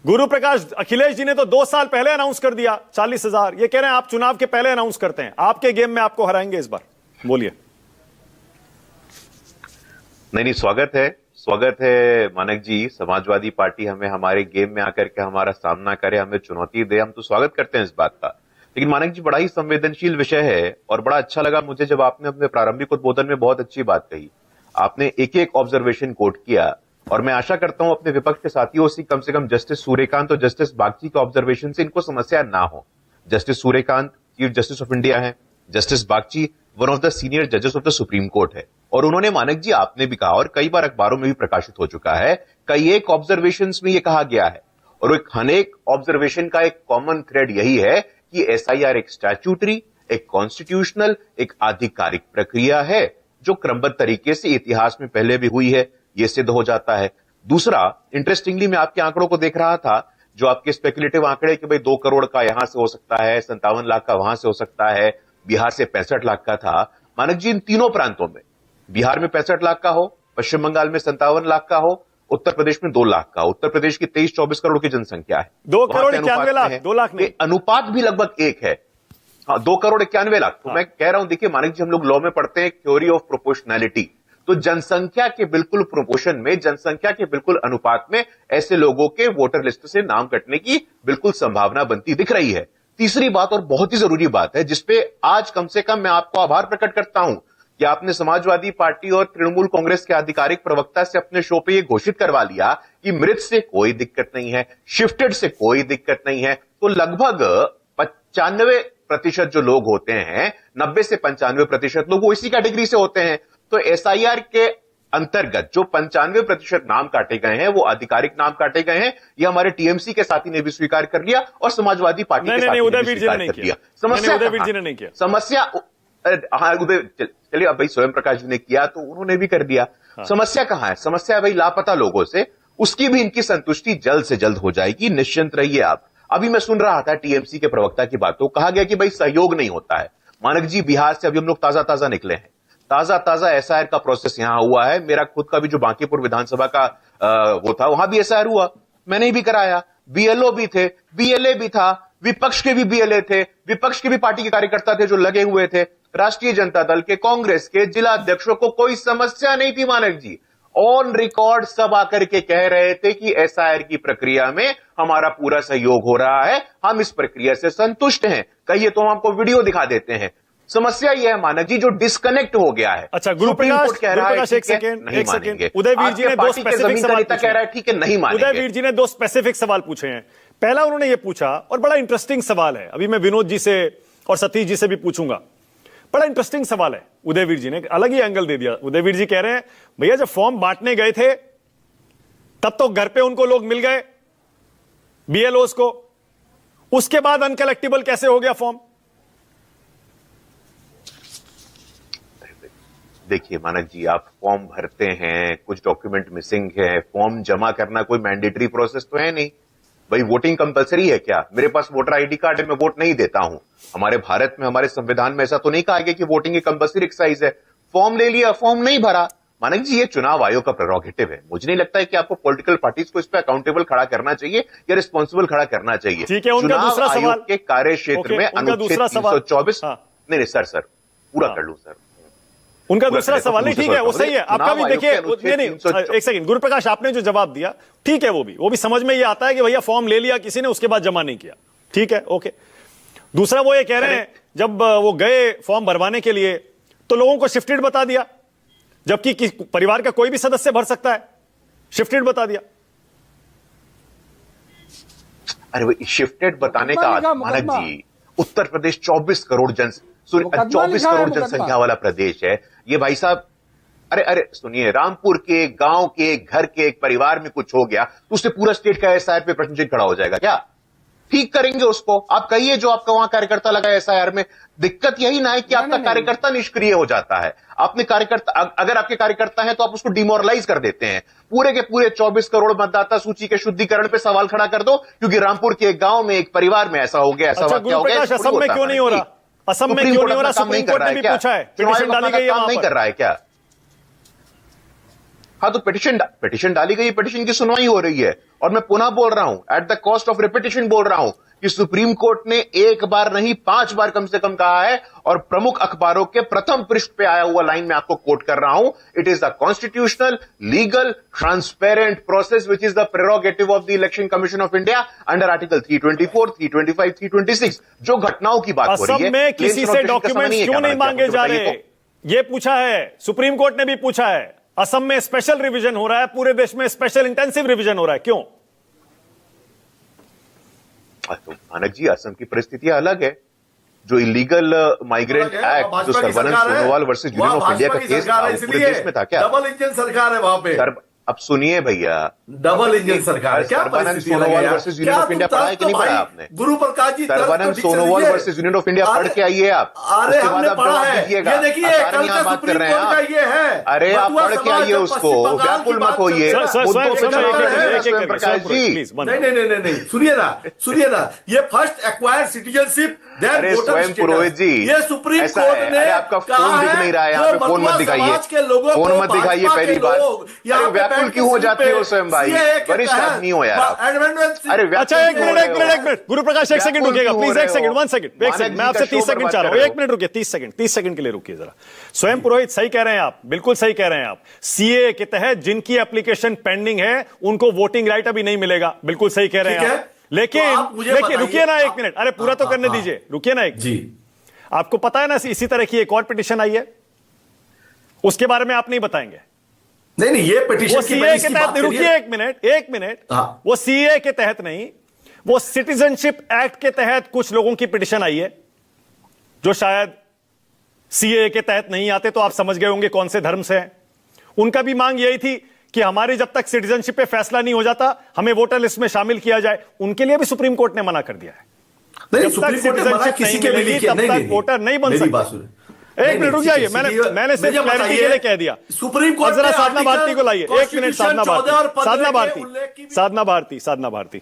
गुरु प्रकाश, अखिलेश जी ने तो 2 साल पहले अनाउंस कर दिया 40,000। ये कह रहे हैं आप चुनाव के पहले अनाउंस करते हैं, आपके गेम में आपको हराएंगे इस बार। बोलिए। नहीं, स्वागत है मानक जी। समाजवादी पार्टी हमें हमारे गेम में आकर के हमारा सामना करे, हमें चुनौती दे, हम तो स्वागत करते हैं इस बात का। लेकिन मानक जी, बड़ा ही संवेदनशील विषय है और बड़ा अच्छा लगा मुझे जब आपने अपने प्रारंभिक उद्बोधन में बहुत अच्छी बात कही। आपने एक एक ऑब्जर्वेशन कोट किया और मैं आशा करता हूं अपने विपक्ष के साथियों से कम जस्टिस सूर्यकांत और जस्टिस बागची के ऑब्जर्वेशन से इनको समस्या ना हो। Justice Suryakant chief justice of India है, justice Bagchi one of the senior जजेस ऑफ द सुप्रीम कोर्ट है, और उन्होंने, मानक जी आपने भी कहा और कई बार अखबारों में भी प्रकाशित हो चुका है, कई एक ऑब्जर्वेशंस में यह कहा गया है और एक अनेक ऑब्जर्वेशन का एक कॉमन थ्रेड यही है कि एसआईआर एक स्टैट्यूटरी, एक कॉन्स्टिट्यूशनल, एक आधिकारिक प्रक्रिया है जो क्रमबद्ध तरीके से इतिहास में पहले भी हुई है, यह सिद्ध हो जाता है। दूसरा, इंटरेस्टिंगली मैं आपके आंकड़ों को देख रहा था, जो आपके स्पेकुलेटिव आंकड़े कि भाई 2 करोड़ का यहां से हो सकता है, 57 लाख का वहां से हो सकता है, बिहार से 65 लाख का था। मानक जी, इन तीनों प्रांतों में, बिहार में 65 लाख का हो, पश्चिम बंगाल में 57 लाख का हो, उत्तर प्रदेश में 2 लाख का। उत्तर प्रदेश की 23-24 करोड़ की जनसंख्या है, 2 करोड़ 91 लाख, 2 लाख नहीं, अनुपात भी लगभग एक है। हाँ, 2 करोड़ 91 लाख। तो मैं कह रहा हूं, देखिए मानक जी, हम लोग लॉ में पढ़ते हैं थ्योरी ऑफ प्रोपोर्शनैलिटी, तो जनसंख्या के बिल्कुल प्रोपोर्शन में, जनसंख्या के बिल्कुल अनुपात में ऐसे लोगों के वोटर लिस्ट से नाम कटने की बिल्कुल संभावना बनती दिख रही है। तीसरी बात और बहुत ही जरूरी बात है जिसपे आज कम से कम मैं आपको आभार प्रकट करता हूं कि आपने समाजवादी पार्टी और तृणमूल कांग्रेस के आधिकारिक प्रवक्ता से अपने शो पे यह घोषित करवा लिया कि मृत से कोई दिक्कत नहीं है, शिफ्टेड से कोई दिक्कत नहीं है। तो लगभग 95% जो लोग होते हैं, 90 से 95% लोग वो इसी कैटेगरी से होते हैं। तो एसआईआर के अंतर्गत जो 95% नाम काटे गए हैं वो आधिकारिक नाम काटे गए हैं। ये हमारे टीएमसी के साथी ने भी स्वीकार कर लिया और समाजवादी पार्टी के साथी ने भी स्वीकार कर लिया। समस्या उदयवीर जी ने नहीं किया। समस्या, हाँ उदय, चलिए अब भाई स्वयं प्रकाश जी ने किया तो उन्होंने भी कर दिया। हाँ। समस्या कहां है? समस्या है भाई लापता लोगों से, उसकी भी इनकी संतुष्टि जल्द से जल्द हो जाएगी, निश्चिंत रहिए आप। अभी मैं सुन रहा था टीएमसी के प्रवक्ता की बातों, कहा गया कि भाई सहयोग नहीं होता है। मानक जी, बिहार से अभी हम लोग ताजा निकले हैं, ताजा एसआईआर का प्रोसेस यहां हुआ है। मेरा खुद का भी जो बांकीपुर विधानसभा का वो था, वहां भी एसआईआर हुआ, मैंने भी कराया, बीएलओ भी थे, बीएलए भी था, विपक्ष के भी बीएलए थे, विपक्ष के भी पार्टी के कार्यकर्ता थे जो लगे हुए थे, राष्ट्रीय जनता दल के, कांग्रेस के जिला अध्यक्षों को कोई समस्या नहीं थी। मानक जी, ऑन रिकॉर्ड सब आकर के कह रहे थे कि एसआईआर की प्रक्रिया में हमारा पूरा सहयोग हो रहा है, हम इस प्रक्रिया से संतुष्ट हैं, कहिए तो हम आपको वीडियो दिखा देते हैं। समस्या यह है मानक जी, जो डिस्कनेक्ट हो गया है। अच्छा, गुरु प्रकाश एक सेकंड, उदयवीर जी ने 2 स्पेसिफिक सवाल पूछे हैं। ठीक है, नहीं मानेंगे। उदयवीर जी ने 2 स्पेसिफिक सवाल पूछे हैं। पहला उन्होंने ये पूछा, और बड़ा इंटरेस्टिंग सवाल है, अभी मैं विनोद जी से और सतीश जी से भी पूछूंगा। बड़ा इंटरेस्टिंग सवाल है, उदयवीर जी ने अलग ही एंगल दे दिया। उदयवीर जी कह रहे हैं, भैया जब फॉर्म बांटने गए थे तब तो घर पे उनको लोग मिल गए, बीएलओस को, उसके बाद अनकलेक्टिबल कैसे हो गया फॉर्म? देखिए मानक जी, आप फॉर्म भरते हैं, कुछ डॉक्यूमेंट मिसिंग है, फॉर्म जमा करना कोई मैंडेटरी प्रोसेस तो है नहीं। भाई वोटिंग कंपलसरी है क्या? मेरे पास वोटर आईडी कार्ड है, मैं वोट नहीं देता हूं। हमारे भारत में, हमारे संविधान में ऐसा तो नहीं कहा गया कि वोटिंग एक कंपलसरी एक्सरसाइज है। फॉर्म ले लिया, फॉर्म नहीं भरा। मानक जी, ये चुनाव आयोग का प्रेरोगेटिव है। मुझे नहीं लगता है कि आपको पॉलिटिकल पार्टीज को इस पर अकाउंटेबल खड़ा करना चाहिए या रिस्पॉन्सिबल खड़ा करना चाहिए। ठीक है, उनका दूसरा सवाल के कार्य क्षेत्र में अनुच्छेद 324। नहीं सर पूरा कर लूं सर। उनका दूसरा सवाल नहीं, ठीक है, वो सही है, आपका भी देखिए। नहीं, एक सेकंड, गुरु प्रकाश, आपने जो जवाब दिया ठीक है, वो भी समझ में ये आता है कि भैया फॉर्म ले लिया किसी ने, उसके बाद जमा नहीं किया, ठीक है, ओके। दूसरा वो ये कह रहे हैं, जब वो गए फॉर्म भरवाने के लिए तो लोगों को शिफ्टेड बता दिया, जबकि परिवार का कोई भी सदस्य भर सकता है, शिफ्टेड बता दिया। अरे वो शिफ्टेड बताने का मानक जी, उत्तर प्रदेश 24 करोड़ 24 करोड़ जनसंख्या वाला प्रदेश है ये भाई साहब। अरे सुनिए, रामपुर के, गांव के, घर के एक परिवार में कुछ हो गया तो उससे पूरा स्टेट का एसआईआर पे प्रश्न चिन्ह खड़ा हो जाएगा क्या? ठीक करेंगे उसको। आप कहिए जो आपका वहां कार्यकर्ता लगा एसआईआर में, दिक्कत यही ना है कि आपका कार्यकर्ता निष्क्रिय हो जाता है। आपने कार्यकर्ता, अगर आपके कार्यकर्ता हैं तो आप उसको डिमोरलाइज कर देते हैं। पूरे के पूरे 24 करोड़ मतदाता सूची के शुद्धिकरण पे सवाल खड़ा कर दो क्योंकि रामपुर के गांव में एक परिवार में ऐसा हो गया, ऐसा वाकया हो गया। असम में क्यों नहीं हो रहा? असम में क्यों नहीं हो रहा? सुप्रीम कोर्ट ने भी पूछा है, पिटीशन डाली गई है, नहीं कर रहा है क्या? हाँ, तो पिटिशन डाली गई, पिटिशन की सुनवाई हो रही है। और मैं पुनः बोल रहा हूं, at the cost of repetition बोल रहा हूं कि सुप्रीम कोर्ट ने एक बार नहीं 5 बार कम से कम कहा है, और प्रमुख अखबारों के प्रथम पृष्ठ पे आया हुआ लाइन में आपको कोट कर रहा हूं, it is the constitutional, legal, transparent process which is the prerogative of the election commission of India under article 324, 325, 326। जो घटनाओं की बात हो रही है, असम में किसी से डॉक्यूमेंट्स क्यों नहीं मांगे जा रहे, ये पूछा है, सुप्रीम कोर्ट ने भी पूछा है। असम में स्पेशल रिवीजन हो रहा है, पूरे देश में स्पेशल इंटेंसिव रिवीजन हो रहा है, क्यों? तो मानक जी, असम की परिस्थितियां अलग है। जो इलीगल माइग्रेंट एक्ट, जो Sarbananda Sonowal versus union of India का केस था, वो पूरे देश में था क्या? डबल इंजन सरकार है वहां पे। अब सुनिए भैया, डबल इंजन सरकार, क्या Sarbananda Sonowal versus union of India पढ़ा है कि नहीं पढ़ा आपने? Guru Prakash ji, Sarbananda Sonowal versus union of India पढ़ के आइए आप। अरे हमने पढ़ा है, ये देखिए कल का बात कर रहे हैं सुप्रीम कोर्ट का ये है। अरे आप पढ़ के आइए उसको, व्याकुल मत होइए। प्रकाश जी, नहीं, सुनिए ना, ये फर्स्ट एक्वायर्ड सिटीजनशिप, अरे स्वयं पुरोहित जी, ये सुप्रीम कोर्ट ने आपका फोन दिख नहीं रहा है यहाँ पे, फोन मत दिखाइए, फोन मत दिखाइए। पहली बात, अरे व्याकुल क्यों हो जाती हो स्वयं भाई, वरिष्ठ आदमी हो यार। अरे अच्छा, एक मिनट गुरु प्रकाश, एक सेकंड रुकिएगा प्लीज, एक सेकंड, 1 सेकंड, मैं आपसे 30 सेकंड चाह रहा हूं, 1 मिनट रुकिए, 30 सेकंड के लिए रुकिए जरा। स्वयं पुरोहित, सही कह रहे हैं आप, बिल्कुल सही कह रहे हैं आप। सीए के तहत जिनकी एप्लीकेशन पेंडिंग है उनको वोटिंग राइट अभी नहीं मिलेगा, बिल्कुल सही कह रहे हैं आप। लेकिन रुकिए ना 1 मिनट, अरे पूरा तो करने दीजिए, रुकिए ना एक जी। आपको पता है ना इसी तरह की एक और पिटीशन आई है, उसके बारे में आप नहीं बताएंगे? नहीं, ये पिटीशन वो सीए के तहत, रुकिए 1 मिनट, वो सीए के तहत नहीं, वो सिटीजनशिप एक्ट के तहत कुछ लोगों की पिटीशन आई है, जो शायद सीए के तहत नहीं आते, तो आप समझ गए होंगे कौन से धर्म से हैं। उनका भी मांग यही थी कि हमारी जब तक सिटीजनशिप पे फैसला नहीं हो जाता, हमें वोटर लिस्ट में शामिल किया जाए। उनके लिए भी सुप्रीम कोर्ट ने मना कर दिया है। नहीं, सुप्रीम कोर्ट ने मना किसी के लिए तब तक वोटर नहीं बन सकते। 1 मिनट रुक जाइए, मैंने सिर्फ क्लैरिटी के लिए कह दिया। सुप्रीम कोर्ट जरा साधना भारती को लाइए, 1 मिनट, साधना भारती,